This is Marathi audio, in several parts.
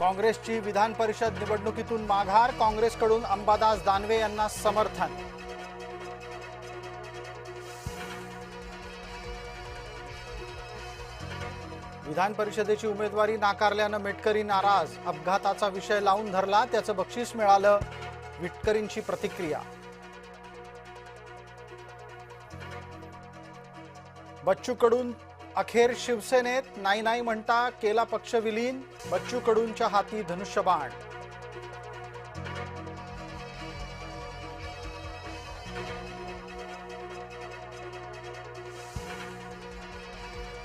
काँग्रेसची विधान परिषद निवडणुकीतून माघार, काँग्रेसकडून अंबादास दानवे यांना समर्थन। विधान परिषदेची उमेदवारी नाकारल्यानं मेटकरी नाराज, अपघाताचा विषय लावून धरला, त्याचं बक्षीस मिळालं, विटकरींची प्रतिक्रिया। बच्चू कडू अखेर शिवसेनेत, नाही म्हणता केला पक्ष विलीन, बच्चू कडूंच्या हाती धनुष्यबाण।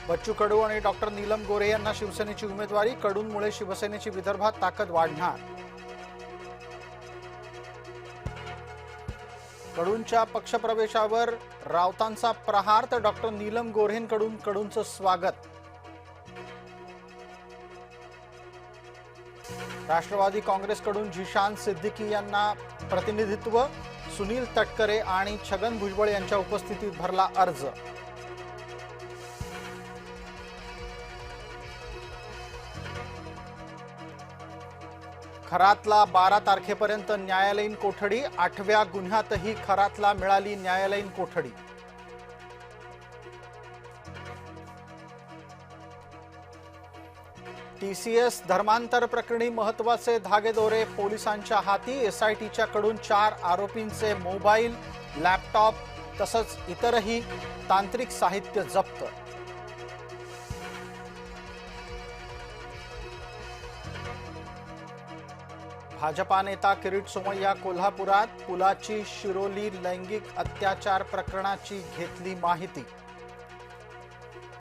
बच्चू कडू आणि डॉक्टर नीलम गोरे यांना शिवसेनेची उमेदवारी, कडूंमुळे शिवसेनेची विदर्भात ताकद वाढणार। कडूंच्या पक्षप्रवेशावर राऊतांचा प्रहार, तर डॉक्टर नीलम गोऱ्हेंकडून कडूंचं स्वागत। राष्ट्रवादी काँग्रेसकडून झिशान सिद्दीकी यांना प्रतिनिधित्व, सुनील तटकरे आणि छगन भुजबळ यांच्या उपस्थितीत भरला अर्ज। खरातला 12 तारखेपर्यंत न्यायालयीन कोठडी, 8व्या गुन्ह्यातही खरातला मिळाली न्यायालयीन कोठडी। टीसीएस धर्मांतर प्रकरणी महत्त्वाचे धागेदोरे पोलिसांच्या हाती, एसआयटीच्या कडून 4 आरोपींचे मोबाईल, लॅपटॉप तसंच इतरही तांत्रिक साहित्य जप्त। भाजपा नेता किरीट सोमय्या कोल्हापुरात, पुलाची शिरोली लैंगिक अत्याचार प्रकरणाची घेतली माहिती।